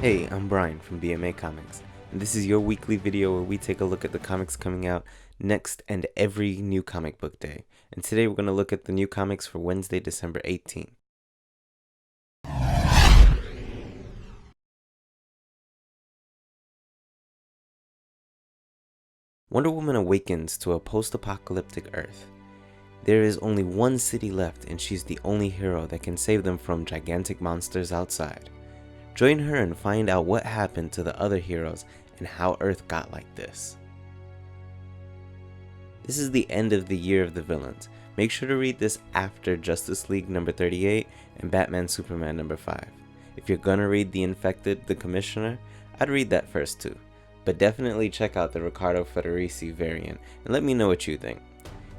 Hey, I'm Brian from BMA Comics, and this is your weekly video where we take a look at the comics coming out next and every new comic book day. And today we're going to look at the new comics for Wednesday, December 18th. Wonder Woman awakens to a post-apocalyptic Earth. There is only one city left, and she's the only hero that can save them from gigantic monsters outside. Join her and find out what happened to the other heroes and how Earth got like this. This is the end of the year of the villains. Make sure to read this after Justice League number 38 and Batman Superman number 5. If you're gonna read The Infected, the Commissioner, I'd read that first too. But definitely check out the Riccardo Federici variant and let me know what you think.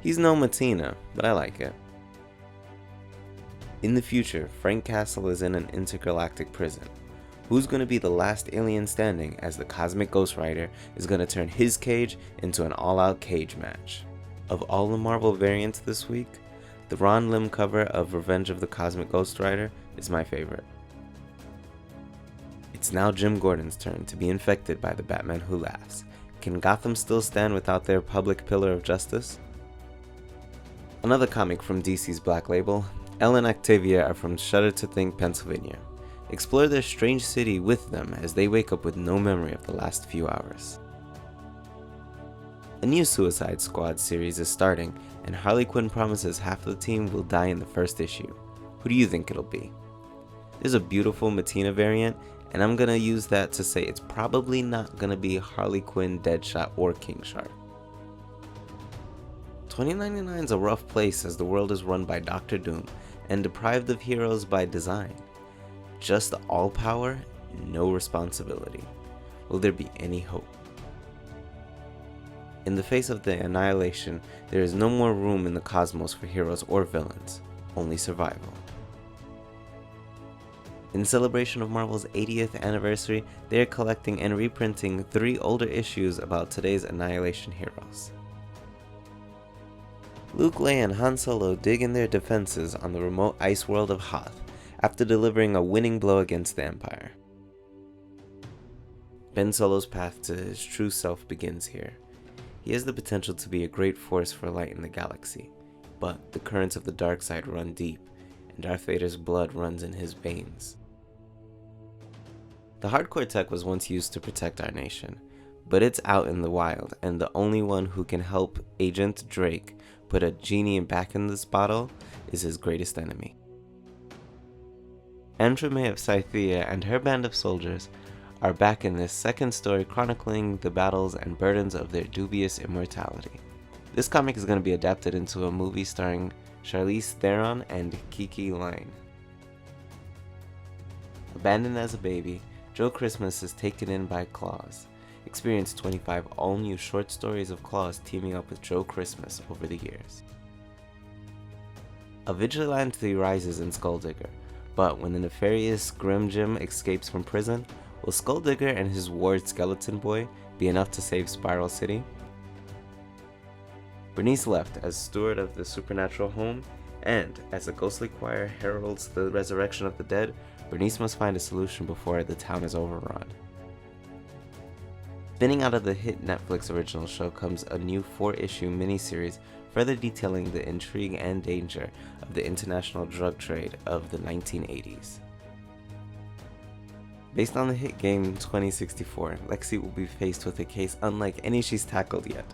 He's no Matina, but I like it. In the future, Frank Castle is in an intergalactic prison. Who's going to be the last alien standing as the Cosmic Ghost Rider is going to turn his cage into an all-out cage match? Of all the Marvel variants this week, the Ron Lim cover of Revenge of the Cosmic Ghost Rider is my favorite. It's now Jim Gordon's turn to be infected by the Batman Who Laughs. Can Gotham still stand without their public pillar of justice? Another comic from DC's Black Label, Elle and Octavia are from Shudder to Think, Pennsylvania. Explore their strange city with them as they wake up with no memory of the last few hours. A new Suicide Squad series is starting, and Harley Quinn promises half the team will die in the first issue. Who do you think it'll be? There's a beautiful Matina variant, and I'm gonna use that to say it's probably not gonna be Harley Quinn, Deadshot, or King Shark. 2099 is a rough place as the world is run by Dr. Doom and deprived of heroes by design. Just all power, no responsibility. Will there be any hope? In the face of the Annihilation, there is no more room in the cosmos for heroes or villains, only survival. In celebration of Marvel's 80th anniversary, they are collecting and reprinting 3 older issues about today's Annihilation heroes. Luke, Leia, and Han Solo dig in their defenses on the remote ice world of Hoth, after delivering a winning blow against the Empire. Ben Solo's path to his true self begins here. He has the potential to be a great force for light in the galaxy, but the currents of the dark side run deep, and Darth Vader's blood runs in his veins. The hardcore tech was once used to protect our nation, but it's out in the wild, and the only one who can help Agent Drake put a genie back in this bottle is his greatest enemy. Andromeda of Scythia and her band of soldiers are back in this second story chronicling the battles and burdens of their dubious immortality. This comic is going to be adapted into a movie starring Charlize Theron and Kiki Layne. Abandoned as a baby, Joe Christmas is taken in by Claus. Experience 25 all-new short stories of Claus teaming up with Joe Christmas over the years. A vigilante rises in Skulldigger, but when the nefarious Grim Jim escapes from prison, will Skulldigger and his ward Skeleton Boy be enough to save Spiral City? Bernice left as steward of the supernatural home, and as the ghostly choir heralds the resurrection of the dead, Bernice must find a solution before the town is overrun. Spinning out of the hit Netflix original show comes a new 4-issue miniseries further detailing the intrigue and danger of the international drug trade of the 1980s. Based on the hit game 2064, Lexi will be faced with a case unlike any she's tackled yet,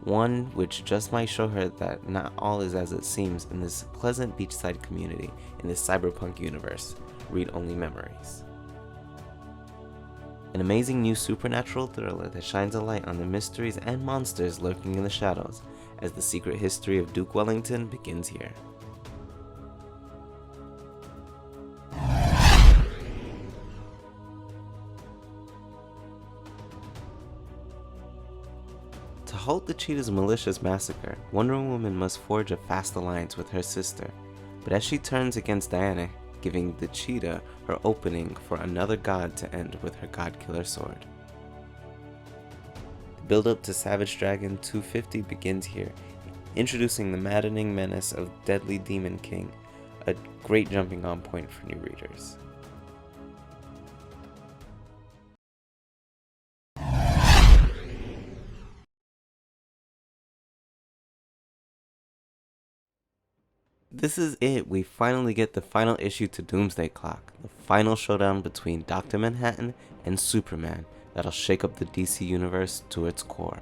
one which just might show her that not all is as it seems in this pleasant beachside community in this cyberpunk universe. Read only memories. An amazing new supernatural thriller that shines a light on the mysteries and monsters lurking in the shadows, as the secret history of Duke Wellington begins here. To halt the Cheetah's malicious massacre, Wonder Woman must forge a fast alliance with her sister, but as she turns against Diana, giving the Cheetah her opening for another god to end with her god-killer sword. The build-up to Savage Dragon 250 begins here, introducing the maddening menace of Deadly Demon King, a great jumping on point for new readers. This is it, we finally get the final issue to Doomsday Clock, the final showdown between Dr. Manhattan and Superman that'll shake up the DC universe to its core.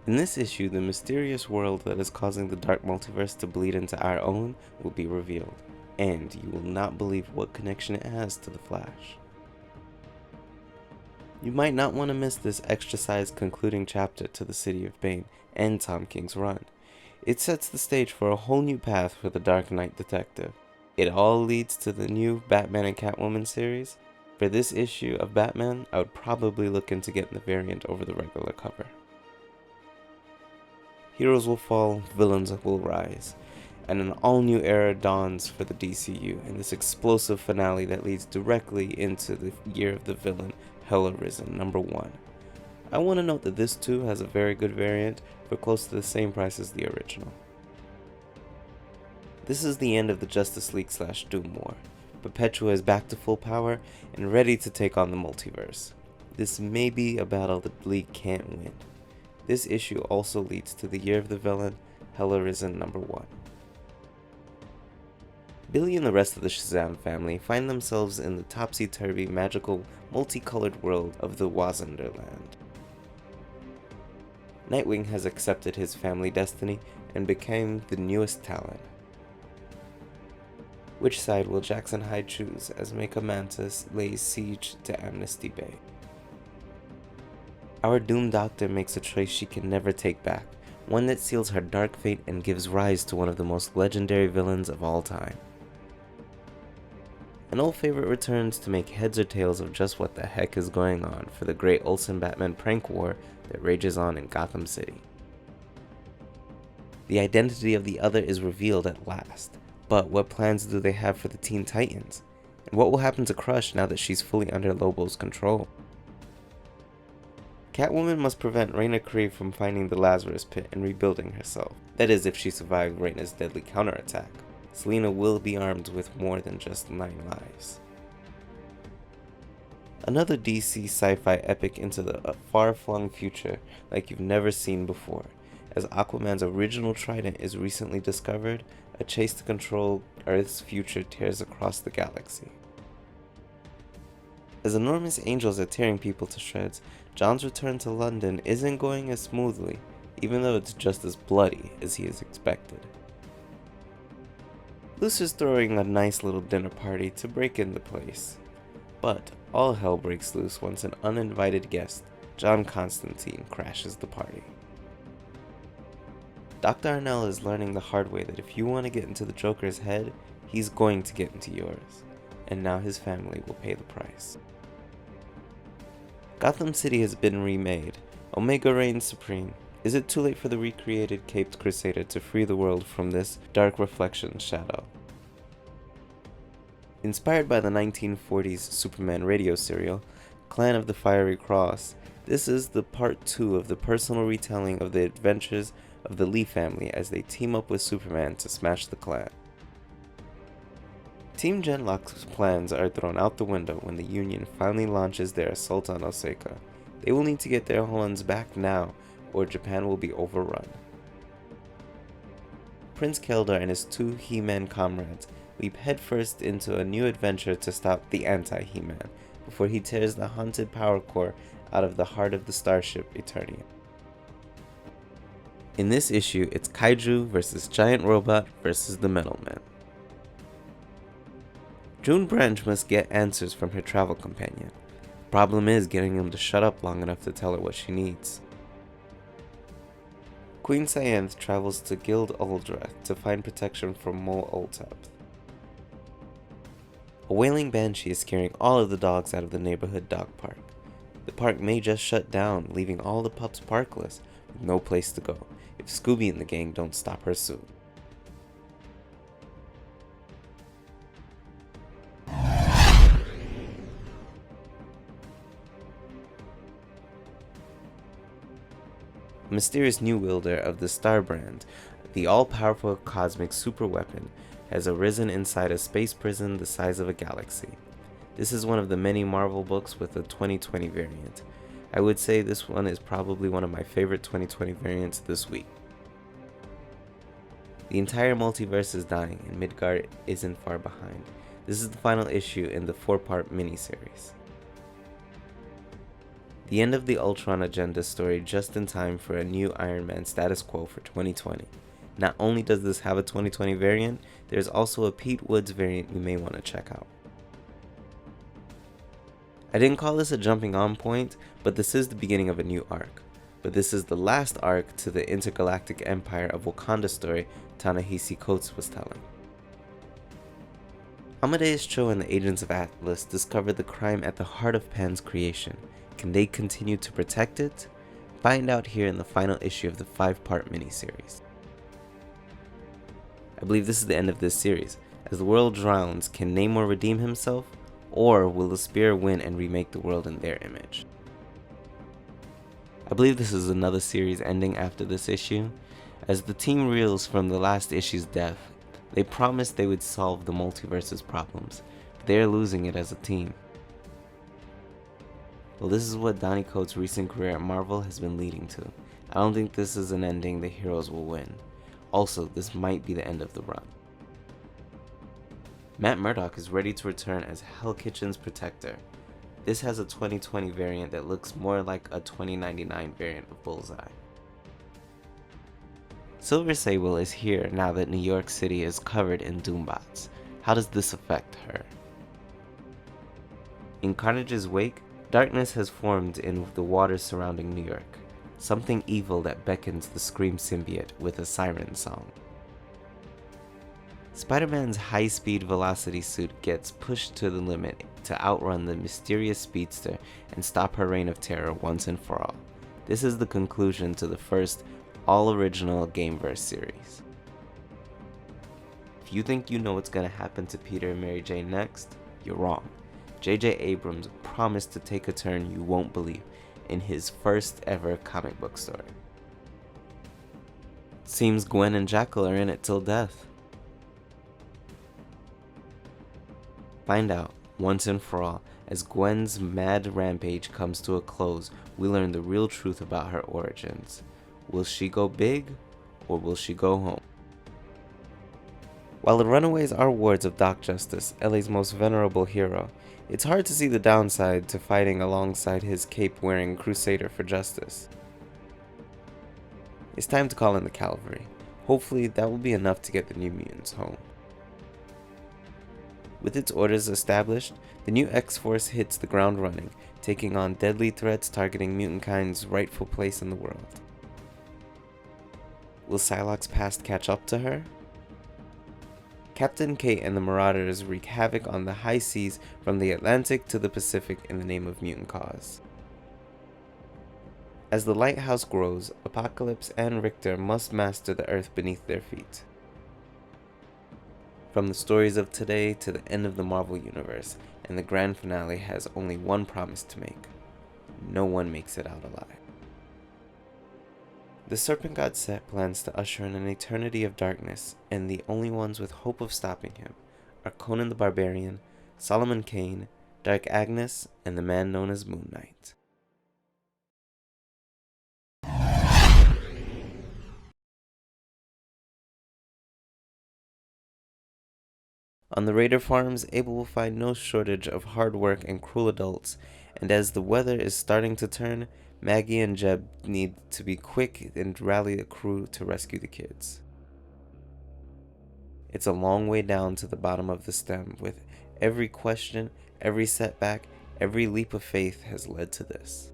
In this issue, the mysterious world that is causing the dark multiverse to bleed into our own will be revealed, and you will not believe what connection it has to the Flash. You might not want to miss this extra-sized concluding chapter to the City of Bane and Tom King's run. It sets the stage for a whole new path for the Dark Knight detective. It all leads to the new Batman and Catwoman series. For this issue of Batman, I would probably look into getting the variant over the regular cover. Heroes will fall, villains will rise, and an all-new era dawns for the DCU in this explosive finale that leads directly into the Year of the Villain, Arisen #1. I want to note that this too has a very good variant for close to the same price as the original. This is the end of the Justice League / Doom War. Perpetua is back to full power and ready to take on the multiverse. This may be a battle the League can't win. This issue also leads to the Year of the Villain, Arisen #1. Billy and the rest of the Shazam family find themselves in the topsy-turvy, magical, multicolored world of the Wazanderland. Nightwing has accepted his family destiny and became the newest Talon. Which side will Jackson Hyde choose as Mecha Mantis lays siege to Amnesty Bay? Our Doom Doctor makes a choice she can never take back, one that seals her dark fate and gives rise to one of the most legendary villains of all time. An old favorite returns to make heads or tails of just what the heck is going on for the great Olsen Batman prank war that rages on in Gotham City. The identity of the other is revealed at last, but what plans do they have for the Teen Titans? And what will happen to Crush now that she's fully under Lobo's control? Catwoman must prevent Raina Cree from finding the Lazarus Pit and rebuilding herself. That is, if she survived Raina's deadly counterattack. Selina will be armed with more than just 9 lives. Another DC sci-fi epic into the far-flung future like you've never seen before. As Aquaman's original trident is recently discovered, a chase to control Earth's future tears across the galaxy. As enormous angels are tearing people to shreds, John's return to London isn't going as smoothly, even though it's just as bloody as he is expected. Lucer's throwing a nice little dinner party to break in the place. But all hell breaks loose once an uninvited guest, John Constantine, crashes the party. Dr. Arnell is learning the hard way that if you want to get into the Joker's head, he's going to get into yours, and now his family will pay the price. Gotham City has been remade. Omega reigns supreme. Is it too late for the recreated Caped Crusader to free the world from this dark reflection shadow? Inspired by the 1940s Superman radio serial, Clan of the Fiery Cross, this is the part 2 of the personal retelling of the adventures of the Lee family as they team up with Superman to smash the Clan. Team Genlock's plans are thrown out the window when the Union finally launches their assault on Osaka. They will need to get their Hollands back now, or Japan will be overrun. Prince Keldar and his 2 He-Man comrades leap headfirst into a new adventure to stop the anti-He-Man, before he tears the haunted power core out of the heart of the starship Eternia. In this issue, it's Kaiju versus Giant Robot versus the Metal Men. June Branch must get answers from her travel companion. The problem is getting him to shut up long enough to tell her what she needs. Queen Cyanth travels to Guild Uldreth to find protection from Mol Ultep. A wailing banshee is scaring all of the dogs out of the neighborhood dog park. The park may just shut down, leaving all the pups parkless, with no place to go, if Scooby and the gang don't stop her soon. A mysterious new wielder of the Star Brand, the all-powerful cosmic superweapon, has arisen inside a space prison the size of a galaxy. This is one of the many Marvel books with a 2020 variant. I would say this one is probably one of my favorite 2020 variants this week. The entire multiverse is dying, and Midgard isn't far behind. This is the final issue in the 4-part miniseries. The end of the Ultron Agenda story just in time for a new Iron Man status quo for 2020. Not only does this have a 2020 variant, there's also a Pete Woods variant you may want to check out. I didn't call this a jumping on point, but this is the beginning of a new arc. But this is the last arc to the intergalactic empire of Wakanda story Ta-Nehisi Coates was telling. Amadeus Cho and the Agents of Atlas discover the crime at the heart of Pan's creation. Can they continue to protect it? Find out here in the final issue of the 5-part miniseries. I believe this is the end of this series. As the world drowns, can Namor redeem himself? Or will the Spear win and remake the world in their image? I believe this is another series ending after this issue. As the team reels from the last issue's death, they promised they would solve the multiverse's problems, but they are losing it as a team. Well, this is what Donny Cates' recent career at Marvel has been leading to. I don't think this is an ending the heroes will win. Also, this might be the end of the run. Matt Murdock is ready to return as Hell Kitchen's protector. This has a 2020 variant that looks more like a 2099 variant of Bullseye. Silver Sable is here now that New York City is covered in Doombots. How does this affect her? In Carnage's wake, darkness has formed in the waters surrounding New York. Something evil that beckons the Scream symbiote with a siren song. Spider-Man's high-speed velocity suit gets pushed to the limit to outrun the mysterious speedster and stop her reign of terror once and for all. This is the conclusion to the first all-original Gameverse series. If you think you know what's gonna happen to Peter and Mary Jane next, you're wrong. J.J. Abrams promised to take a turn you won't believe in his first ever comic book story. Seems Gwen and Jackal are in it till death. Find out, once and for all, as Gwen's mad rampage comes to a close, we learn the real truth about her origins. Will she go big, or will she go home? While the Runaways are wards of Doc Justice, LA's most venerable hero, it's hard to see the downside to fighting alongside his cape-wearing crusader for justice. It's time to call in the cavalry. Hopefully that will be enough to get the New Mutants home. With its orders established, the new X-Force hits the ground running, taking on deadly threats targeting mutant-kind's rightful place in the world. Will Psylocke's past catch up to her? Captain Kate and the Marauders wreak havoc on the high seas from the Atlantic to the Pacific in the name of mutant cause. As the lighthouse grows, Apocalypse and Richter must master the earth beneath their feet. From the stories of today to the end of the Marvel Universe, and the grand finale has only one promise to make. No one makes it out alive. The Serpent God Set plans to usher in an eternity of darkness, and the only ones with hope of stopping him are Conan the Barbarian, Solomon Kane, Dark Agnes, and the man known as Moon Knight. On the Raider farms, Abel will find no shortage of hard work and cruel adults, and as the weather is starting to turn, Maggie and Jeb need to be quick and rally a crew to rescue the kids. It's a long way down to the bottom of the stem, with every question, every setback, every leap of faith has led to this.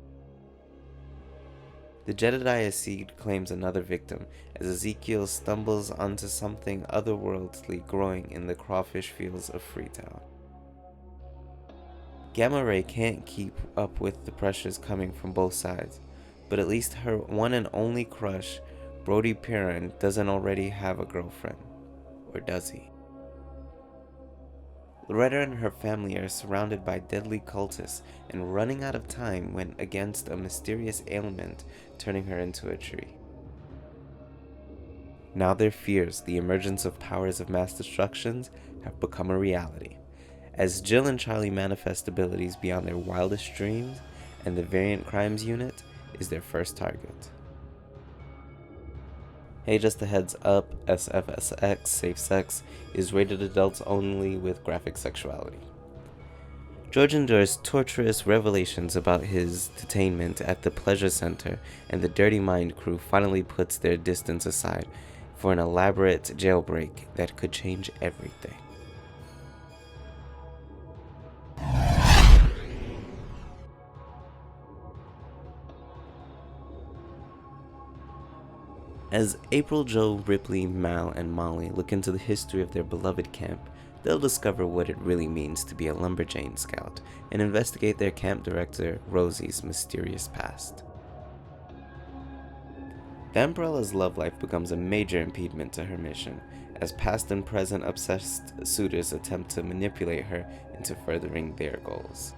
The Jedediah seed claims another victim, as Ezekiel stumbles onto something otherworldly growing in the crawfish fields of Freetown. Gamma Ray can't keep up with the pressures coming from both sides, but at least her one and only crush, Brody Perrin, doesn't already have a girlfriend. Or does he? Loretta and her family are surrounded by deadly cultists and running out of time when against a mysterious ailment turning her into a tree. Now their fears, the emergence of powers of mass destructions, have become a reality, as Jill and Charlie manifest abilities beyond their wildest dreams, and the Variant Crimes Unit is their first target. Hey, just a heads up, SFSX, Safe Sex, is rated adults only with graphic sexuality. George endures torturous revelations about his detainment at the Pleasure Center, and the Dirty Mind crew finally puts their distance aside for an elaborate jailbreak that could change everything. As April, Joe, Ripley, Mal, and Molly look into the history of their beloved camp, they'll discover what it really means to be a Lumberjane Scout and investigate their camp director, Rosie's mysterious past. The Umbrella's love life becomes a major impediment to her mission, as past and present obsessed suitors attempt to manipulate her into furthering their goals.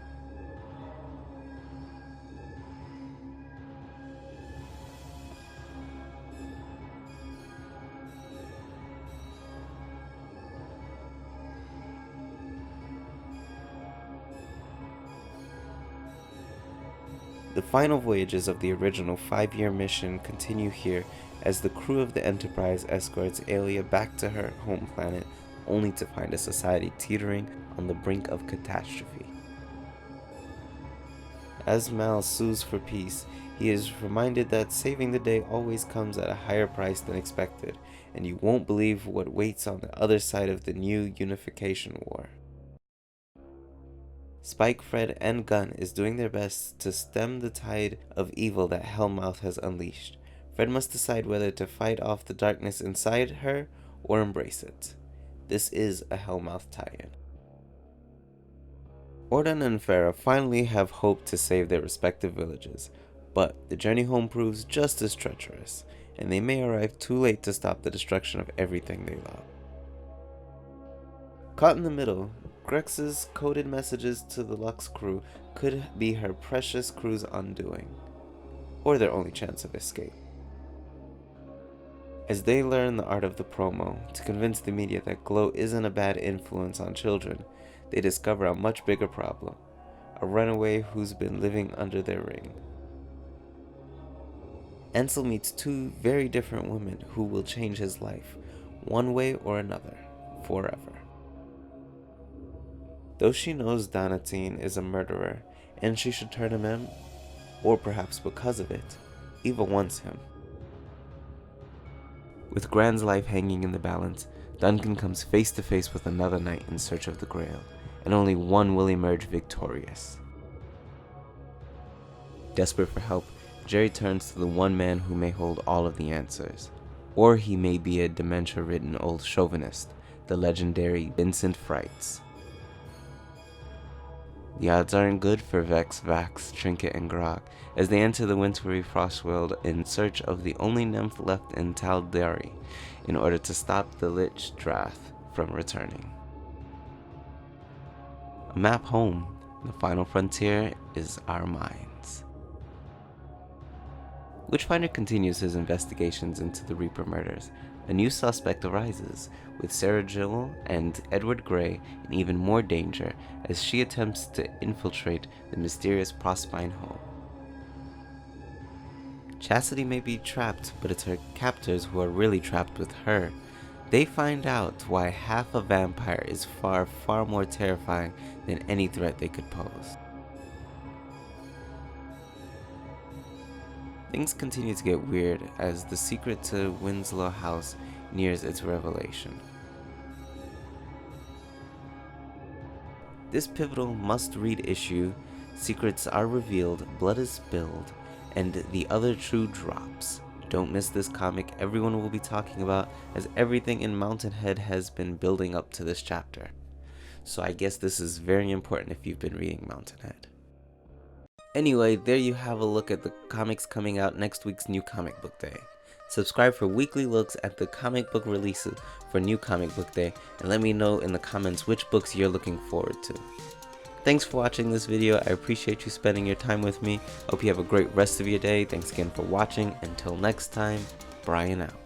The final voyages of the original 5-year mission continue here as the crew of the Enterprise escorts Alia back to her home planet, only to find a society teetering on the brink of catastrophe. As Mal sues for peace, he is reminded that saving the day always comes at a higher price than expected, and you won't believe what waits on the other side of the new unification war. Spike, Fred, and Gunn is doing their best to stem the tide of evil that Hellmouth has unleashed. Fred must decide whether to fight off the darkness inside her or embrace it. This is a Hellmouth tie-in. Ordan and Farah finally have hope to save their respective villages, but the journey home proves just as treacherous, and they may arrive too late to stop the destruction of everything they love. Caught in the middle, Grex's coded messages to the Lux crew could be her precious crew's undoing, or their only chance of escape. As they learn the art of the promo to convince the media that Glow isn't a bad influence on children, they discover a much bigger problem, a runaway who's been living under their ring. Ansel meets 2 very different women who will change his life, one way or another, forever. Though she knows Donatine is a murderer, and she should turn him in, or perhaps because of it, Eva wants him. With Grant's life hanging in the balance, Duncan comes face to face with another knight in search of the Grail, and only one will emerge victorious. Desperate for help, Jerry turns to the one man who may hold all of the answers, or he may be a dementia-ridden old chauvinist, the legendary Vincent Frights. The odds aren't good for Vex, Vax, Trinket, and Grog as they enter the wintry Frostworld in search of the only nymph left in Taldari in order to stop the Lich Drath from returning. A map home, the final frontier is our minds. Witchfinder continues his investigations into the Reaper murders. A new suspect arises, with Sarah Jewell and Edward Grey in even more danger as she attempts to infiltrate the mysterious Prospine home. Chastity may be trapped, but it's her captors who are really trapped with her. They find out why half a vampire is far more terrifying than any threat they could pose. Things continue to get weird as the secret to Winslow House nears its revelation. This pivotal must-read issue, secrets are revealed, blood is spilled, and the other true drops. Don't miss this comic everyone will be talking about, as everything in Mountainhead has been building up to this chapter. So I guess this is very important if you've been reading Mountainhead. Anyway, there you have a look at the comics coming out next week's New Comic Book Day. Subscribe for weekly looks at the comic book releases for New Comic Book Day, and let me know in the comments which books you're looking forward to. Thanks for watching this video. I appreciate you spending your time with me. Hope you have a great rest of your day. Thanks again for watching. Until next time, Brian out.